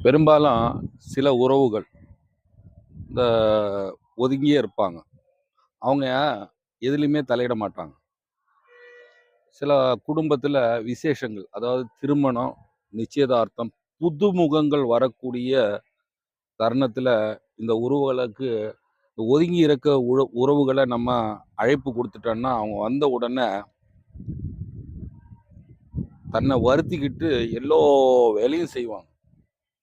பெரும்பாலும் சில உறவுகள் இந்த ஒதுங்கியே இருப்பாங்க. அவங்க எதுலயுமே தலையிட மாட்டாங்க. சில குடும்பத்துல விசேஷங்கள், அதாவது திருமணம், நிச்சயதார்த்தம், புதுமுகங்கள் வரக்கூடிய தருணத்துல இந்த உறவுகளுக்கு ஒதுங்கி இருக்க உறவுகளை நம்ம அழைப்பு கொடுத்துட்டோம்னா, அவங்க வந்த உடனே தன்னை வருத்திக்கிட்டு எல்லா வேலையும் செய்வாங்க.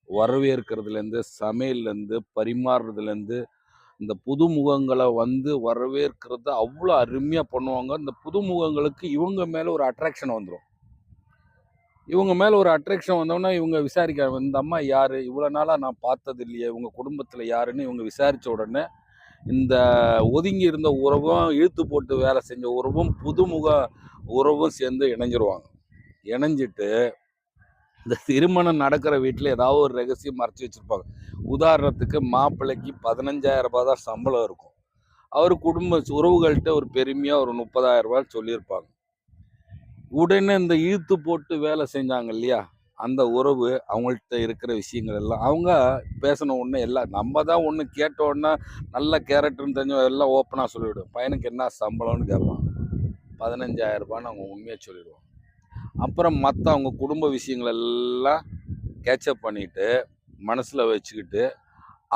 வரவேற்கிறதுலேருந்து, சமையல்லேருந்து, பரிமாறுறதுலேருந்து, இந்த புதுமுகங்களை வந்து வரவேற்கிறத அவ்வளோ அருமையா பண்ணுவாங்க. இந்த புதுமுகங்களுக்கு இவங்க மேல ஒரு அட்ராக்ஷன் வந்துரும். இவங்க மேல ஒரு அட்ராக்ஷன் வந்தோனே இவங்க விசாரிக்க, இந்த அம்மா யாரு? இவ்வளோ நாளா நான் பார்த்தது இல்லையே, இவங்க குடும்பத்துல யாருன்னு இவங்க விசாரிச்ச உடனே, இந்த ஒதுங்கி இருந்த உறவும், இழுத்து போட்டு வேலை செஞ்ச உறவும், புதுமுக உறவும் சேர்ந்து இணைஞ்சிருவாங்க. இணைஞ்சிட்டு இந்த திருமணம் நடக்கிற வீட்டில் ஏதாவது ஒரு ரகசியம் மறைச்சி வச்சிருப்பாங்க. உதாரணத்துக்கு மாப்பிள்ளைக்கு 15,000 ரூபாய் தான் சம்பளம் இருக்கும். அவர் குடும்ப உறவுகள்கிட்ட ஒரு பெருமையாக ஒரு 30,000 ரூபாய் சொல்லியிருப்பாங்க. உடனே இந்த இழுத்து போட்டு வேலை செஞ்சாங்க இல்லையா, அந்த உறவு அவங்கள்ட்ட இருக்கிற விஷயங்கள் எல்லாம் அவங்க பேசின உடனே எல்லாம் நம்ம தான் ஒன்று கேட்ட உடனே நல்ல கேரக்டர்னு தெரிஞ்ச எல்லாம் ஓப்பனாக சொல்லிவிடும். பையனுக்கு என்ன சம்பளம்னு கேட்பாங்க. 15,000 ரூபான்னு அவங்க உண்மையாக சொல்லிடுவாங்க. அப்புறம் மற்ற அவங்க குடும்ப விஷயங்கள் எல்லாம் கேட்சப் பண்ணிட்டு மனசில் வச்சுக்கிட்டு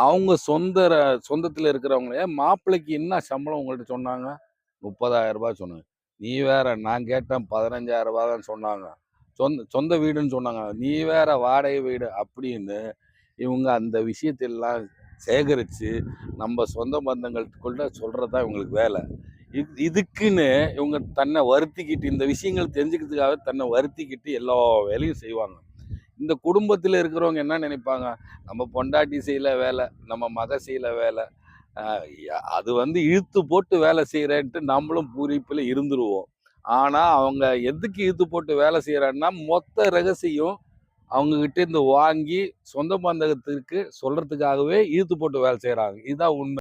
அவங்க சொந்தத்தில் இருக்கிறவங்களே, மாப்பிள்ளைக்கு என்ன சம்பளம் உங்கள்கிட்ட சொன்னாங்க? 30,000 ரூபாய் சொன்னாங்க. நீ வேற, நான் கேட்டேன் 15,000 ரூபாய் தான் சொன்னாங்க. சொந்த வீடுன்னு சொன்னாங்க. நீ வேற வாடகை வீடு அப்படின்னு இவங்க அந்த விஷயத்தெல்லாம் சேகரித்து நம்ம சொந்த பந்தங்களுக்குள்ள சொல்கிறது தான் இவங்களுக்கு வேலை. இதுக்குன்னு இவங்க தன்னை வருத்திக்கிட்டு, இந்த விஷயங்கள் தெரிஞ்சுக்கிறதுக்காக தன்னை வருத்திக்கிட்டு எல்லா வேலையும் செய்வாங்க. இந்த குடும்பத்தில் இருக்கிறவங்க என்ன நினைப்பாங்க? நம்ம பொண்டாட்டி செய்யல வேலை, நம்ம மக செய்யல வேலை, அது வந்து இழுத்து போட்டு வேலை செய்கிறேன்ட்டு நம்மளும் பூரிப்பில் இருந்துருவோம். ஆனால் அவங்க எதுக்கு இழுத்து போட்டு வேலை செய்கிறான்னா, மொத்த ரகசியம் அவங்ககிட்ட இருந்து வாங்கி சொந்த பந்தத்திற்கு சொல்றதுக்காகவே இழுத்து போட்டு வேலை செய்கிறாங்க. இதுதான் உண்மை.